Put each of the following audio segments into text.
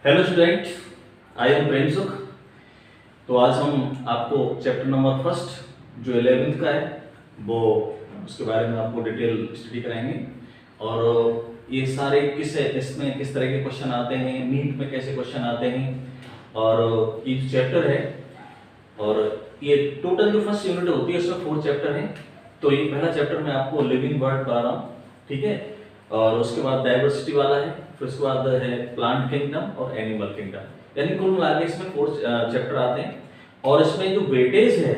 Hello student, I am प्रेम सुख। तो आज हम आपको चैप्टर नंबर फर्स्ट जो 11th का है वो उसके बारे में आपको डिटेल स्टडी कराएंगे। और ये सारे इसमें किस तरह के क्वेश्चन आते हैं, नीट में कैसे क्वेश्चन आते हैं, और ये चैप्टर है। और ये टोटल जो फर्स्ट यूनिट होती है उसमें 4 चैप्टर हैं। तो ये पहला चैप्टर मैं आपको लिविंग वर्ल्ड पढ़ा रहा हूँ, ठीक है। और उसके बाद डाइवर्सिटी वाला है, फिर उसके बाद है प्लांट किंगडम और एनिमल किंगडम। यानी कुल मिला के इसमें 4 चैप्टर आते हैं। और इसमें जो वेटेज है,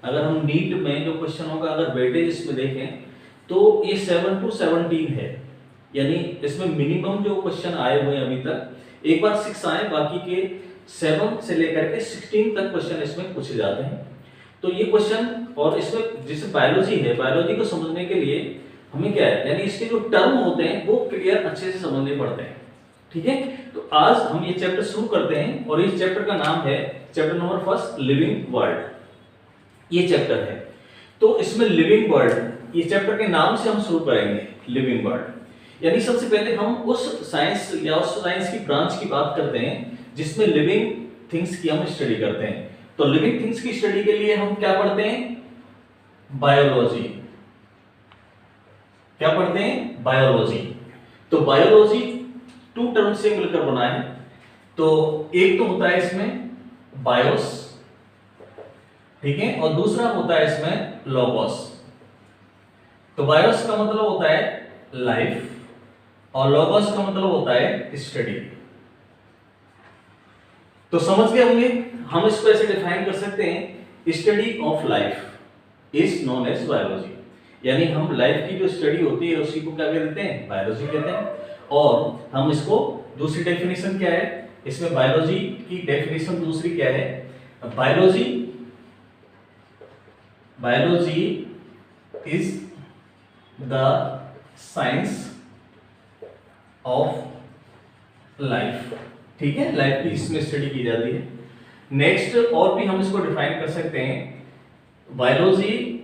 अगर हम नीट में जो क्वेश्चन होगा, अगर वेटेज इसमें देखें तो ये 7 to 17 है। यानी इसमें मिनिमम जो क्वेश्चन आए हुए हैं अभी तक, एक बार 6 आए, बाकी के 7 से लेकर के 16 तक क्वेश्चन इसमें पूछे जाते हैं। तो ये क्वेश्चन, और इसमें जैसे बायोलॉजी है, बायोलॉजी को समझने के लिए हमें क्या है, यानी इसके जो टर्म होते हैं वो क्लियर अच्छे से समझने पड़ते हैं, ठीक है। तो आज हम ये चैप्टर शुरू करते हैं, और इस चैप्टर का नाम है chapter number first, living world. ये चैप्टर है। तो इसमें लिविंग वर्ल्ड, ये चैप्टर के नाम से हम शुरू करेंगे, लिविंग वर्ल्ड। यानी सबसे पहले हम उस साइंस या उस साइंस की ब्रांच की बात करते हैं जिसमें लिविंग थिंग्स की हम स्टडी करते हैं। तो लिविंग थिंग्स की स्टडी के लिए हम क्या पढ़ते हैं? बायोलॉजी। क्या पढ़ते हैं? बायोलॉजी। तो बायोलॉजी 2 टर्म से मिलकर बना है। तो एक तो होता है इसमें बायोस, ठीक है, और दूसरा होता है इसमें लोगोस। तो बायोस का मतलब होता है लाइफ, और लोगोस का मतलब होता है स्टडी। तो समझ गए होंगे। हम इसको ऐसे डिफाइन कर सकते हैं, study of life is known as biology. यानी हम लाइफ की जो स्टडी होती है उसी को क्या कहते हैं? बायोलॉजी कहते हैं। और हम इसको दूसरी डेफिनेशन क्या है इसमें, बायोलॉजी की डेफिनेशन दूसरी क्या है? Biology biology is the science of life, ठीक है। लाइफ की इसमें स्टडी की जाती है। नेक्स्ट और भी हम इसको डिफाइन कर सकते हैं, biology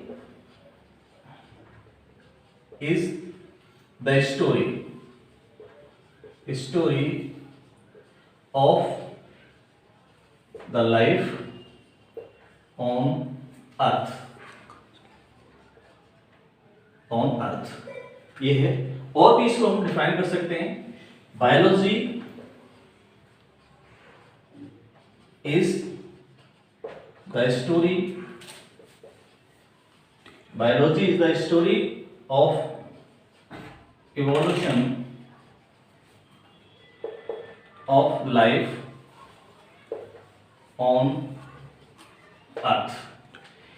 is the story of the life on earth, ये है। और भी इसको हम डिफाइन कर सकते हैं, biology is the story of evolution of life on earth.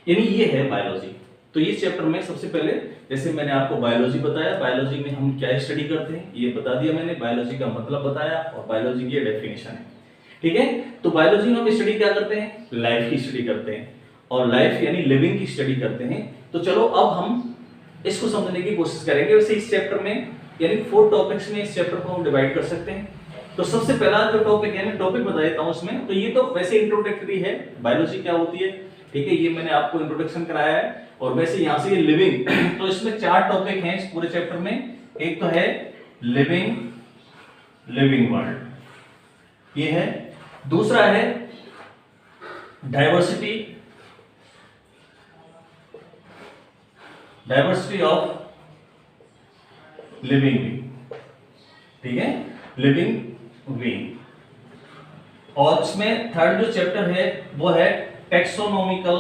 यानी ये है बायोलॉजी। तो इस चैप्टर में सबसे पहले, जैसे मैंने आपको बायोलॉजी बताया, बायोलॉजी में हम क्या स्टडी करते हैं ये बता दिया मैंने, बायोलॉजी का मतलब बताया, और बायोलॉजी की डेफिनेशन है, ठीक है। तो बायोलॉजी में हम स्टडी क्या करते हैं? लाइफ की स्टडी करते हैं, और लाइफ यानी लिविंग की स्टडी करते हैं। तो चलो अब हम इसको समझने की कोशिश करेंगे। वैसे इस चैप्टर में यानी 4 टॉपिक्स में इस चैप्टर को हम डिवाइड कर सकते हैं। तो सबसे पहला जो टॉपिक है, मैं टॉपिक बता देता हूं उसमें। तो ये तो वैसे इंट्रोडक्टरी है, बायोलॉजी क्या होती है, ठीक है, ये मैंने आपको इंट्रोडक्शन कराया है। और वैसे यहां से ये लिविंग तो इसमें 4 टॉपिक हैं इस पूरे चैप्टर में। एक तो है लिविंग वर्ल्ड, ये है। दूसरा है डाइवर्सिटी ऑफ लिविंग बीइंग, ठीक है, लिविंग बीइंग। और इसमें थर्ड जो चैप्टर है वो है टेक्सोनोमिकल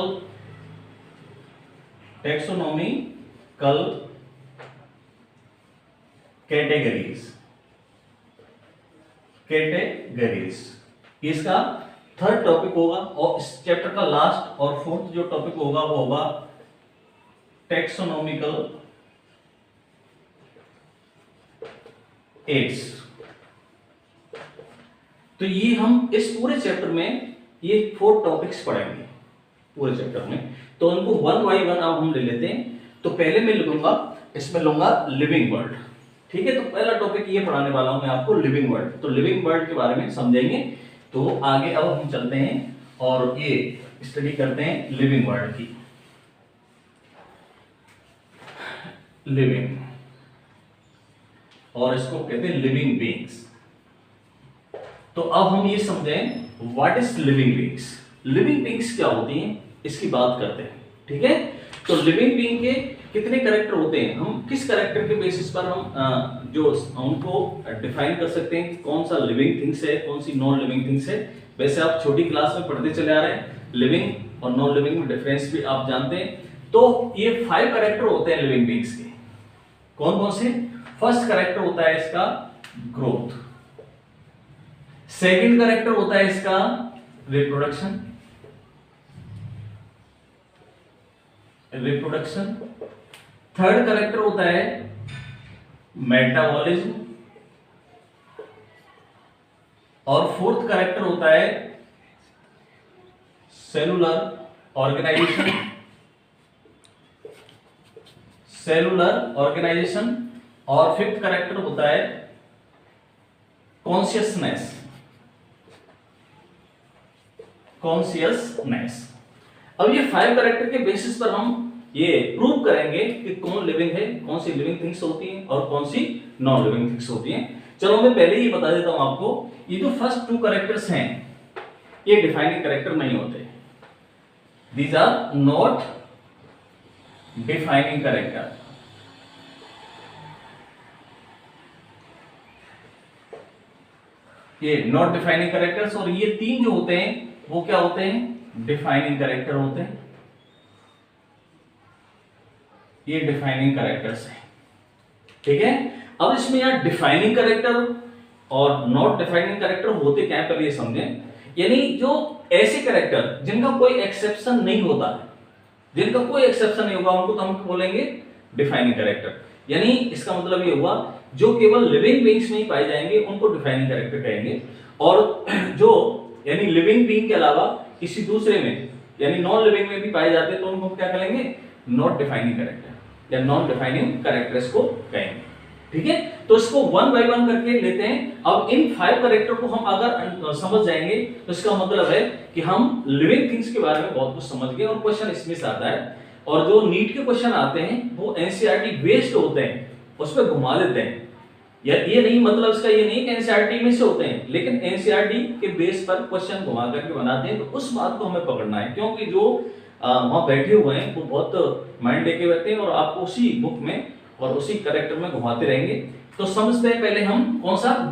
कैटेगरीज, इसका थर्ड टॉपिक होगा। और इस चैप्टर का लास्ट और फोर्थ जो टॉपिक होगा वो होगा टेक्सोनोमिकल एड्स। तो ये हम इस पूरे चैप्टर में ये 4 टॉपिक्स पढ़ेंगे पूरे चैप्टर में। तो उनको 1 बाय 1 अब हम ले लेते हैं। तो पहले मैं लिखूंगा, इसमें लूंगा लिविंग वर्ल्ड, ठीक है। तो पहला टॉपिक ये पढ़ाने वाला हूं मैं आपको, लिविंग वर्ल्ड। तो लिविंग वर्ल्ड के बारे में समझेंगे। तो आगे अब हम चलते हैं और ये स्टडी करते हैं लिविंग वर्ल्ड की। लिविंग, और इसको कहते हैं लिविंग बीइंग्स। तो अब हम ये समझें what is living beings. Living beings क्या होती हैं इसकी बात करते हैं, ठीक है। तो लिविंग बीइंग के कितने कैरेक्टर होते हैं, हम किस कैरेक्टर के बेसिस पर हम जो उनको डिफाइन कर सकते हैं कि कौन सा लिविंग थिंग्स है, कौन सी नॉन लिविंग थिंग्स है। वैसे आप छोटी क्लास में पढ़ते चले आ रहे हैं, लिविंग और नॉन लिविंग में डिफरेंस भी आप जानते हैं। तो ये 5 कैरेक्टर होते हैं लिविंग बीइंग्स के। कौन कौन से? फर्स्ट कैरेक्टर होता है इसका ग्रोथ, सेकंड कैरेक्टर होता है इसका रिप्रोडक्शन, थर्ड कैरेक्टर होता है मेटाबॉलिज्म, और फोर्थ कैरेक्टर होता है सेलुलर ऑर्गेनाइजेशन, और फिफ्थ कैरेक्टर होता है कॉन्शियसनेस। अब ये 5 कैरेक्टर के बेसिस पर हम ये प्रूव करेंगे कि कौन लिविंग है, कौन सी लिविंग थिंग्स होती हैं और कौन सी नॉन लिविंग थिंग्स होती हैं। चलो मैं पहले ही बता देता हूं आपको, ये जो फर्स्ट 2 कैरेक्टर्स हैं ये डिफाइनिंग कैरेक्टर नहीं होते, these are not defining character. ये नॉट डिफाइनिंग कैरेक्टर्स, और ये 3 जो होते हैं वो क्या होते हैं? डिफाइनिंग कैरेक्टर होते हैं। ये डिफाइनिंग कैरेक्टर्स हैं, ठीक है। अब इसमें यार डिफाइनिंग कैरेक्टर और नॉट डिफाइनिंग कैरेक्टर होते क्या है पहले ये समझें। यानी जो ऐसे कैरेक्टर जिनका कोई एक्सेप्शन नहीं होता है, जिनका कोई एक्सेप्शन नहीं होगा, उनको तो हम बोलेंगे डिफाइनिंग कैरेक्टर। यानी इसका मतलब ये हुआ जो केवल लिविंग बीइंग्स में ही पाए जाएंगे उनको डिफाइनिंग कैरेक्टर कहेंगे, और जो यानी लिविंग बीइंग के अलावा किसी दूसरे में यानी नॉन लिविंग में भी पाए जाते हैं तो उनको क्या कहेंगे? नॉट डिफाइनिंग कैरेक्टर या नॉन डिफाइनिंग कैरेक्टर्स को कहेंगे, ठीक है। तो इसको 1 बाय 1 करके लेते हैं। अब इन 5 कैरेक्टर को हम अगर समझ जाएंगे तो इसका मतलब है कि हम लिविंग थिंग्स के बारे में बहुत कुछ समझ गए, और क्वेश्चन इसमें से आता है। और जो नीट के क्वेश्चन आते हैं वो एनसीईआरटी बेस्ड होते हैं, उस पर घुमा देते हैं। ये नहीं मतलब इसका ये नहीं कि एनसीईआरटी में से होते हैं, लेकिन एनसीईआरटी के बेस पर क्वेश्चन घुमा करके बनाते हैं। तो उस बात को हमें पकड़ना है, क्योंकि जो वहां बैठे हुए हैं वो बहुत माइंड लेके बैठते हैं और आपको उसी बुक में और उसी कैरेक्टर में घुमाते रहेंगे। तो समझते हैं पहले हम कौन सा?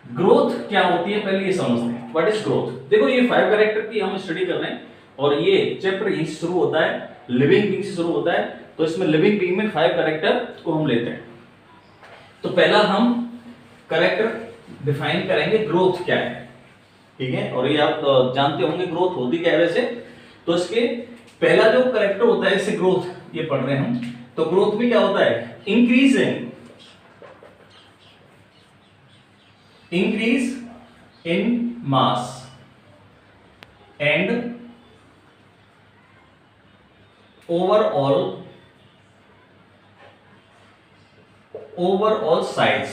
ग्रोथ क्या होती है पहले ये समझते हैं। What is growth? देखो ये 5 कैरेक्टर की हम स्टडी कर रहे हैं और ये चैप्टर यहीं से शुरू होता है, लिविंग बीइंग से शुरू होता है। तो इसमें लिविंग बीइंग में 5 कैरेक्टर को हम लेते हैं। तो पहला हम कैरेक्टर डिफाइन करेंगे ग्रोथ क्या है, ठीक है। और ये आप जानते होंगे ग्रोथ होती क्या है वैसे। तो इसके पहला जो कैरेक्टर होता है, जैसे ग्रोथ ये पढ़ रहे हैं हम, तो ग्रोथ में क्या होता है? Increase in mass and overall size.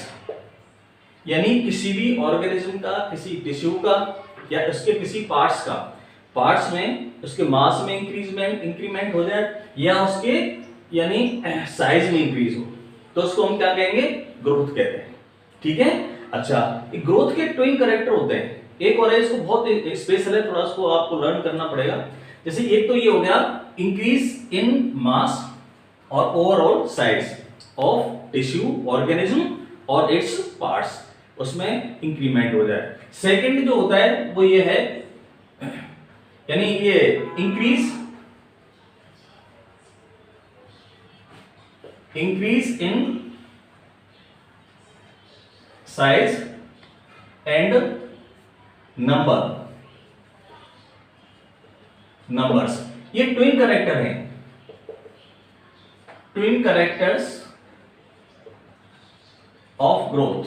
यानी किसी भी ऑर्गेनिज्म का, किसी टिश्यू का या उसके किसी पार्ट्स में उसके मास में इंक्रीमेंट हो जाए या उसके यानी साइज में इंक्रीज हो, तो उसको हम क्या कहेंगे? ग्रोथ कहते हैं, ठीक है। अच्छा, ग्रोथ के ट्विन कैरेक्टर होते हैं। एक और है, इसको बहुत स्पेशल है, थोड़ा उसको आपको लर्न करना पड़ेगा। जैसे एक तो ये हो गया इंक्रीज इन मास और overall size of tissue organism और इट्स पार्ट्स, उसमें इंक्रीमेंट हो जाए। सेकंड जो होता है वो ये है, यानी ये increase in size and numbers. ये ट्विन कैरेक्टर हैं, ट्विन कैरेक्टर्स ऑफ ग्रोथ।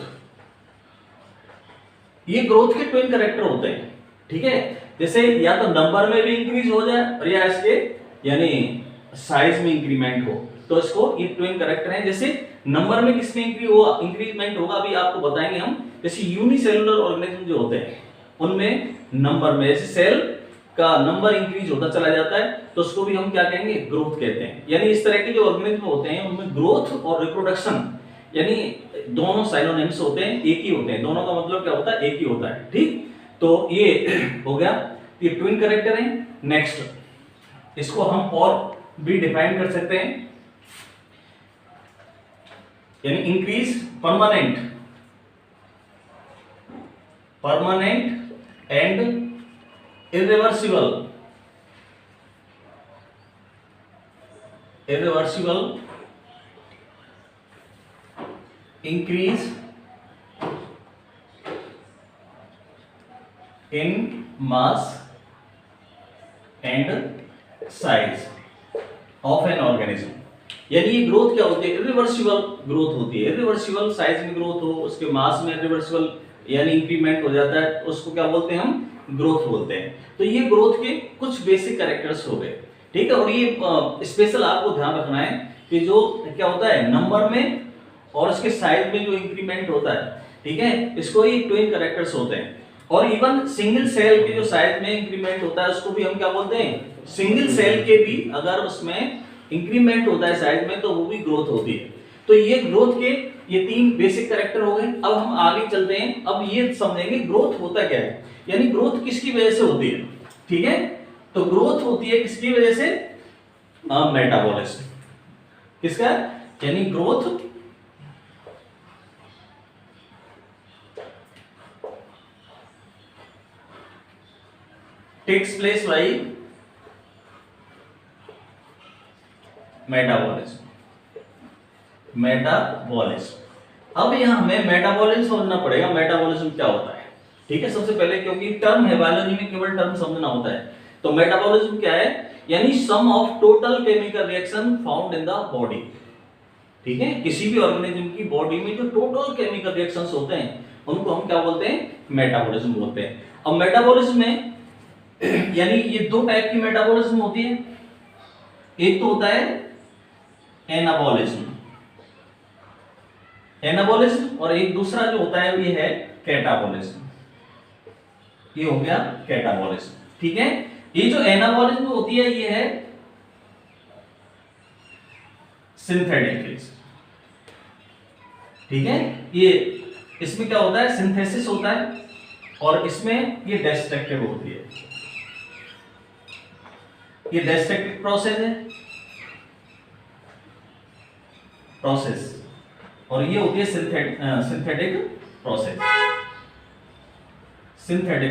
ये ग्रोथ के ट्विन कैरेक्टर होते हैं, ठीक है। जैसे या तो नंबर में भी इंक्रीज हो जाए और या इसके यानी साइज में इंक्रीमेंट हो, तो इसको ये ट्विन कैरेक्टर हैं। जैसे नंबर में किसमें इंक्रीमेंट होगा अभी आपको बताएंगे हम। जैसे यूनिसेलुलर ऑर्गेनिज्म जो होते हैं उनमें नंबर में, जैसे सेल का नंबर इंक्रीज होता चला जाता है, तो उसको भी हम क्या कहेंगे? ग्रोथ कहते हैं। यानी इस तरह के जो ऑर्गेनिज्म होते हैं उनमें ग्रोथ और रिप्रोडक्शन यानी दोनों साइनोनिम्स होते हैं, एक ही होते हैं, दोनों का मतलब क्या होता है, एक ही होता है। ठीक, तो ये हो गया, ये ट्विन करेक्टर है। नेक्स्ट इसको हम और भी डिफाइन कर सकते हैं, यानी increase permanent and irreversible increase in mass and size of an organism। यानी ये ग्रोथ क्या होती है, इरिवर्सिबल ग्रोथ होती है। इरिवर्सिबल साइज में ग्रोथ हो, उसके मास में इरिवर्सिबल यानी इंक्रीमेंट हो जाता है, उसको क्या बोलते हैं, हम ग्रोथ बोलते हैं। तो ये ग्रोथ के कुछ बेसिक कैरेक्टर्स हो गए। ठीक है, और ये स्पेशल आपको ध्यान रखना है कि जो क्या होता है नंबर में और उसके साइज में जो इंक्रीमेंट होता है, ठीक है, इसको ये ट्विन कैरेक्टर्स होते हैं। और इवन सिंगल सेल के जो साइज में इंक्रीमेंट होता है उसको भी हम क्या बोलते हैं, सिंगल सेल के भी अगर उसमें इंक्रीमेंट होता है साइज में तो वो भी ग्रोथ होती है। तो ये ग्रोथ के ये तीन बेसिक कैरेक्टर हो गए। अब हम आगे चलते हैं, अब ये समझेंगे ग्रोथ होता क्या है, यानी ग्रोथ किसकी वजह से होती है। ठीक है, तो ग्रोथ होती है किसकी वजह से, मेटाबॉलिज्म। किसका, यानी growth takes place by metabolism. अब यहां हमें मेटाबॉलिज्म समझना पड़ेगा, मेटाबॉलिज्म क्या होता है। ठीक है, सबसे पहले क्योंकि टर्म है, बायोलॉजी में केवल टर्म समझना होता है। तो मेटाबॉलिज्म क्या है, यानी sum of total chemical reaction found in the body. ठीक है, किसी भी ऑर्गेनिज्म की बॉडी में जो टोटल केमिकल रिएक्शंस होते हैं उनको हम क्या बोलते हैं, मेटाबॉलिज्म बोलते हैं। अब मेटाबॉलिज्म में यानी ये दो टाइप की मेटाबॉलिज्म होती है, एक तो होता है एनाबॉलिज्म और एक दूसरा जो होता है ये है कैटाबॉलिज्म। ये हो गया कैटाबॉलिज्म। ठीक है, ये जो एनाबॉलिज्म होती है ये है सिंथेटिक फेज। ठीक है, ये इसमें क्या होता है, सिंथेसिस होता है और इसमें ये डिस्ट्रक्टिव होती है। ये डिस्ट्रक्टिव प्रोसेस और ये होती है सिंथेटिक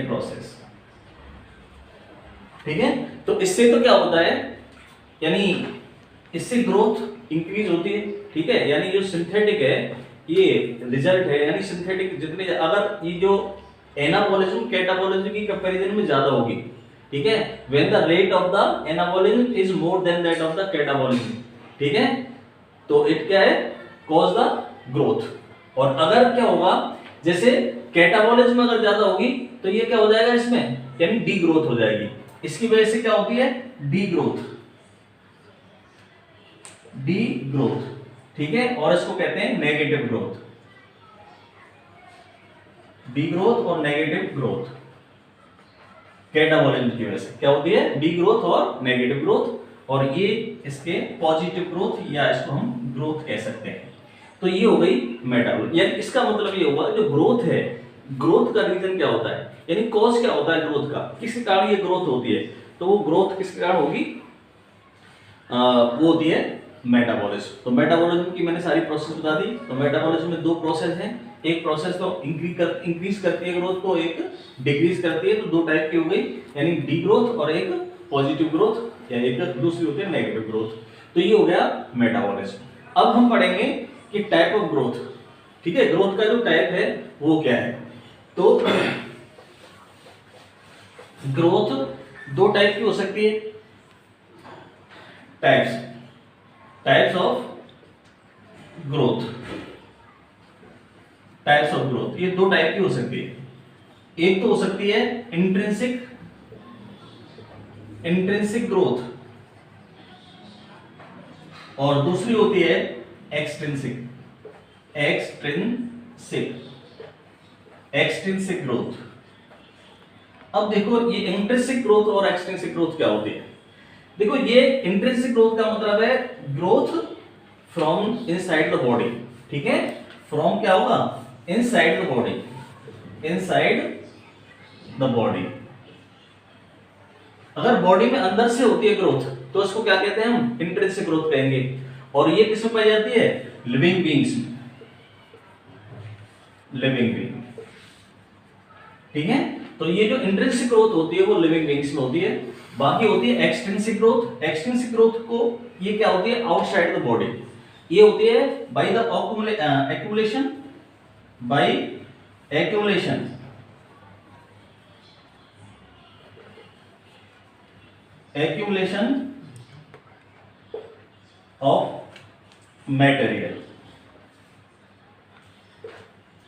प्रोसेस। ठीक है, तो इससे तो क्या होता है, यानी इससे ग्रोथ इंक्रीज होती है। ठीक है, यानी जो सिंथेटिक है ये रिजल्ट है, यानी सिंथेटिक जितने अगर ये जो एनाबॉलिज्म कैटाबॉलिज्म की कंपैरिजन में ज्यादा होगी। ठीक है, when the rate of the anabolism is more than that of the catabolism। ठीक है, तो इट क्या है, cause the growth। और अगर क्या होगा, जैसे कैटाबॉलिज्म अगर ज्यादा होगी तो ये क्या हो जाएगा इसमें, यानी डी ग्रोथ हो जाएगी। इसकी वजह से क्या होती है, डी ग्रोथ। ठीक है, और इसको कहते हैं नेगेटिव ग्रोथ, डी ग्रोथ और नेगेटिव ग्रोथ। कैटाबॉलिज्म की वजह से क्या होती है, डी ग्रोथ और नेगेटिव ग्रोथ, और ये इसके पॉजिटिव ग्रोथ या इसको हम ग्रोथ कह सकते हैं। तो ये हो गई मेटाबॉलिज्म। यानी इसका मतलब ये हुआ जो ग्रोथ है, ग्रोथ का रीजन क्या होता है, यानी कॉज क्या होता है ग्रोथ का, किसके कारण ये ग्रोथ होती है। तो वो ग्रोथ किसके कारण होगी, वो होती है मेटाबॉलिज्म। तो मेटाबॉलिज्म की मैंने सारी प्रोसेस बता दी। तो मेटाबॉलिज्म में दो प्रोसेस हैं, एक प्रोसेस तो इंक्रीज करती है ग्रोथ को, एक डिक्रीज करती है। तो दो टाइप की हो गई, यानी डी ग्रोथ और एक पॉजिटिव ग्रोथ, या एक दूसरी होती है नेगेटिव ग्रोथ। तो ये हो गया मेटाबॉलिज्म। अब हम पढ़ेंगे कि टाइप ऑफ ग्रोथ। ठीक है, ग्रोथ का जो टाइप है वो क्या है। तो ग्रोथ दो टाइप की हो सकती है, टाइप्स ऑफ ग्रोथ। ये दो टाइप की हो सकती है। एक तो हो सकती है इंट्रिंसिक ग्रोथ और दूसरी होती है एक्सट्रिंसिक ग्रोथ। अब देखो ये इंट्रिंसिक ग्रोथ और एक्सट्रिंसिक ग्रोथ क्या होती है। देखो ये इंट्रिंसिक ग्रोथ का मतलब है growth from inside the body. ठीक है, फ्रॉम क्या होगा, inside the body, inside the body. अगर बॉडी में अंदर से होती है ग्रोथ तो उसको क्या कहते हैं हम, इंट्रिंसिक ग्रोथ कहेंगे। और ये किसमें पाई जाती है, लिविंग बीइंग्स में, लिविंग बीइंग। ठीक है, तो ये जो इंट्रिंसिक ग्रोथ होती है वो लिविंग बीइंग्स में होती है। बाकी होती है एक्सट्रिंसिक ग्रोथ। एक्सट्रिंसिक ग्रोथ को ये क्या होती है, आउटसाइड द बॉडी। ये होती है by the accumulation, by accumulation of material.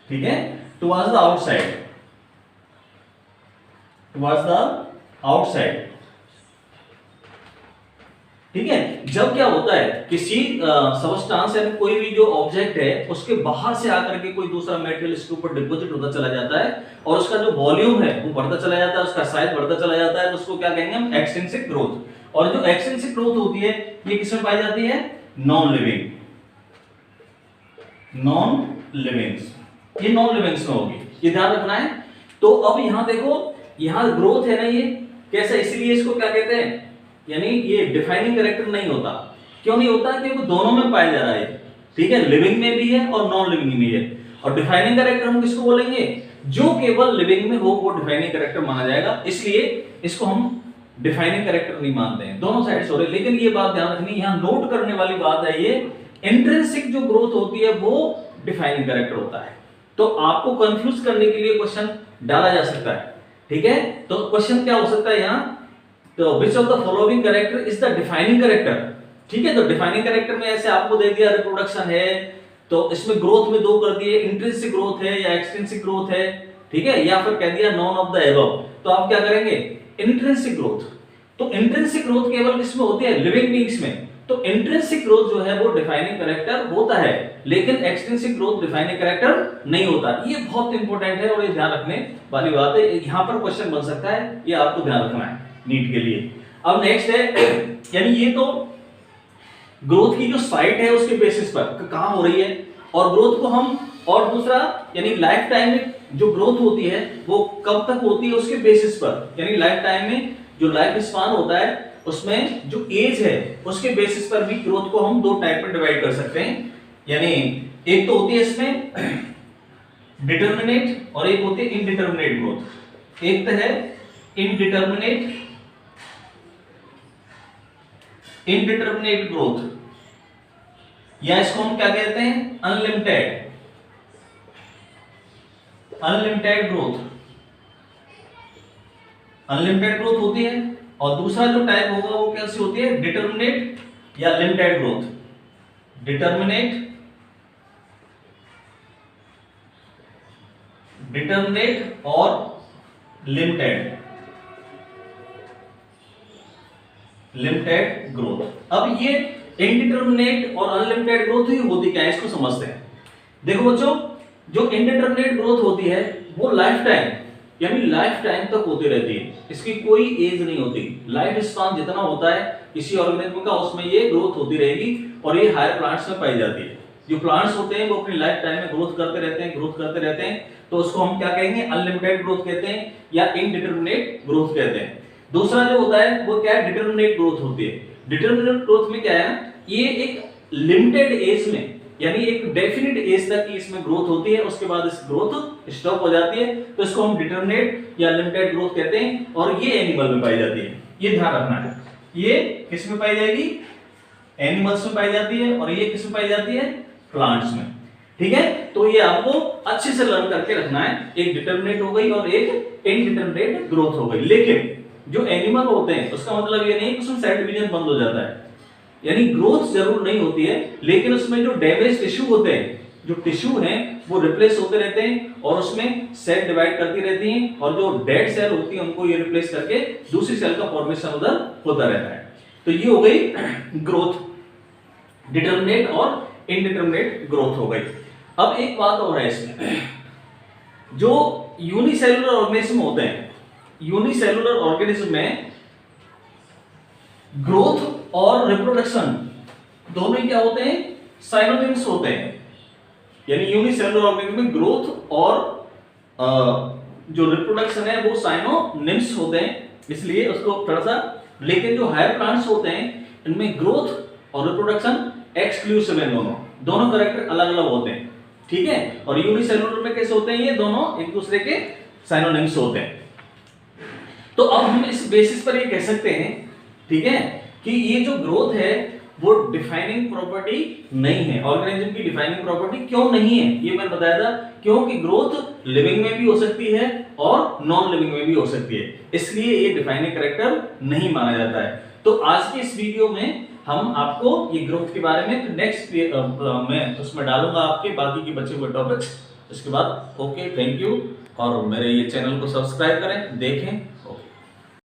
ठीक है, towards the outside, towards the outside. ठीक है, जब क्या होता है किसी सबस्टांस यानी कोई भी जो ऑब्जेक्ट है उसके बाहर से आकर के कोई दूसरा मटेरियल इसके ऊपर डिपॉजिट होता चला जाता है और उसका जो वॉल्यूम है वो बढ़ता चला जाता है, उसका साइज बढ़ता चला जाता है, तो उसको क्या कहेंगे हम, एक्सटेंसिव ग्रोथ। और जो एक्सटेंसिव ग्रोथ होती है ये किसमें पाई जाती है, नॉन लिविंग, नॉन लिविंग्स। ये नॉन लिविंग्स में होगी, ये ध्यान रखना है। तो अब यहां देखो, यहां ग्रोथ है ना, ये कैसा, इसीलिए इसको क्या कहते हैं, यानी ये डिफाइनिंग कैरेक्टर नहीं होता। क्यों नहीं होता, क्योंकि दोनों में पाया जा रहा है। ठीक है, लिविंग में भी है और नॉन लिविंग में भी है। और डिफाइनिंग कैरेक्टर हम किसको बोलेंगे, जो केवल लिविंग में हो वो डिफाइनिंग कैरेक्टर माना जाएगा। इसलिए इसको हम डिफाइनिंग कैरेक्टर नहीं मानते हैं, दोनों साइड हो रहे। लेकिन ये बात ध्यान रखनी, यहां नोट करने वाली बात है, ये इंट्रिंसिक जो ग्रोथ होती है वो डिफाइनिंग कैरेक्टर होता है। तो आपको कंफ्यूज करने के लिए क्वेश्चन डाला जा सकता है। ठीक है, तो क्वेश्चन क्या हो सकता है यहां, तो which of the following character is the defining character। ठीक है, तो डिफाइनिंग कैरेक्टर में ऐसे आपको दे दिया रिप्रोडक्शन है, तो इसमें ग्रोथ में दो कर दिए, इंट्रिंसिक ग्रोथ है या एक्सट्रिंसिक ग्रोथ है। ठीक है, या फिर कह दिया नॉन ऑफ द एबव, तो आप क्या करेंगे, इंट्रिंसिक ग्रोथ। तो इंट्रिंसिक ग्रोथ केवल किसमें होती है, लिविंग बीइंग्स में। तो इंट्रिंसिक ग्रोथ जो है वो डिफाइनिंग कैरेक्टर होता है, लेकिन एक्सट्रिंसिक ग्रोथ डिफाइनिंग कैरेक्टर नहीं होता। ये बहुत इंपॉर्टेंट है और ये ध्यान रखने वाली बात है। यहां पर क्वेश्चन बन सकता है, ये आपको ध्यान रखना है नीट के लिए। अब नेक्स्ट है, यानी ये तो ग्रोथ की जो साइट है उसके बेसिस पर कहां हो रही है, और ग्रोथ को हम, और दूसरा यानी लाइफ टाइम में जो ग्रोथ होती है वो कब तक होती है उसके बेसिस पर। यानी लाइफ टाइम में जो लाइफ स्पान होता है उसमें जो एज है उसके बेसिस पर भी ग्रोथ को हम दो टाइप में डिवाइड कर सकते हैं। यानी एक तो होती है इसमें डिटरमिनेट और एक होती है इनडिटरमिनेट ग्रोथ। एक तो है इनडिटरमिनेट ग्रोथ, या इसको हम क्या कहते हैं, अनलिमिटेड ग्रोथ। अनलिमिटेड ग्रोथ होती है। और दूसरा जो टाइप होगा वो कैसी होती है, डिटरमिनेट या लिमिटेड ग्रोथ। डिटरमिनेट और लिमिटेड ग्रोथ। अब ये इनडिटरमिनेट और अनलिमिटेड ग्रोथ ही होती क्या है, इसको समझते हैं। देखो बच्चों, जो इनडिटरमिनेट ग्रोथ होती है वो लाइफ टाइम, यानी लाइफ टाइम तक होती रहती है, इसकी कोई एज नहीं होती। लाइफ स्पान जितना होता है किसी ऑर्गेनिज्म का उसमें ये ग्रोथ होती रहेगी, और ये हायर प्लांट्स में पाई जाती है। जो प्लांट्स होते हैं वो अपनी लाइफ टाइम में ग्रोथ करते रहते हैं, तो उसको हम क्या कहेंगे, अनलिमिटेड ग्रोथ कहते हैं या इनडिटरमिनेट ग्रोथ कहते हैं। दूसरा जो होता है वो क्या है, डिटरमिनेट ग्रोथ होती है। डिटरमिनेट ग्रोथ में क्या है, ये एक लिमिटेड एज में, यानी एक डेफिनेट एज तक की इसमें ग्रोथ होती है, उसके बाद इस ग्रोथ स्टॉप हो जाती है, तो इसको हम डिटरमिनेट या लिमिटेड ग्रोथ कहते हैं। और ये एनिमल में पाई जाती है, ये ध्यान रखना है। ये किस में पाई जाएगी, एनिमल्स में पाई जाती है, और ये किस में पाई जाती है, प्लांट्स में। ठीक है, तो ये आपको अच्छे से लर्न करके रखना है। एक डिटरमिनेट हो गई और एक इनडिटरमिनेट ग्रोथ हो गई। लेकिन जो एनिमल होते हैं उसका मतलब ये नहीं कि उसमें सेल डिवीजन बंद हो जाता है, यानी ग्रोथ जरूर नहीं होती है, लेकिन उसमें जो डैमेज टिश्यू होते हैं, जो टिश्यू हैं वो रिप्लेस होते रहते हैं, और उसमें सेल डिवाइड करती रहती हैं, और जो डेड सेल होती है उनको ये रिप्लेस करके दूसरी सेल का फॉर्मेशन उधर होता रहता है। तो ये हो गई ग्रोथ, डिटरमिनेट और इनडिटरमिनेट ग्रोथ हो गई। अब एक बात और है इसमें, जो यूनिसेलुलर ऑर्गेनिज्म होते हैं, यूनिसेलुलर ऑर्गेनिज्म में ग्रोथ और रिप्रोडक्शन दोनों ही क्या होते हैं, साइनोनिम्स होते हैं। यानी यूनिसेलुलर ऑर्गेनिज्म में ग्रोथ और जो रिप्रोडक्शन है वो साइनोनिम्स होते हैं, इसलिए उसको थोड़ा सा, लेकिन जो हायर प्लांट्स होते हैं इनमें ग्रोथ और रिप्रोडक्शन एक्सक्लूसिव है, दोनों कैरेक्टर अलग अलग होते हैं, ठीक है। और यूनिसेलुलर में कैसे होते हैं, ये दोनों एक दूसरे के साइनोनिम्स होते हैं। तो अब हम इस बेसिस पर ये कह सकते हैं, ठीक है, कि ये जो ग्रोथ है वो डिफाइनिंग प्रॉपर्टी नहीं है। ऑर्गेनिज्म की डिफाइनिंग प्रॉपर्टी क्यों नहीं है, ये मैंने बताया था, क्योंकि ग्रोथ लिविंग में भी हो सकती है और नॉन लिविंग में भी हो सकती है, इसलिए ये डिफाइनिंग कैरेक्टर नहीं माना जाता है। तो आज के इस वीडियो में हम आपको ये ग्रोथ के बारे में नेक्स्ट मैं उसमें डालूंगा आपके बाकी के बचे हुए टॉपिक्स। इसके बाद ओके, थैंक यू, और मेरे ये चैनल को सब्सक्राइब करें, देखें।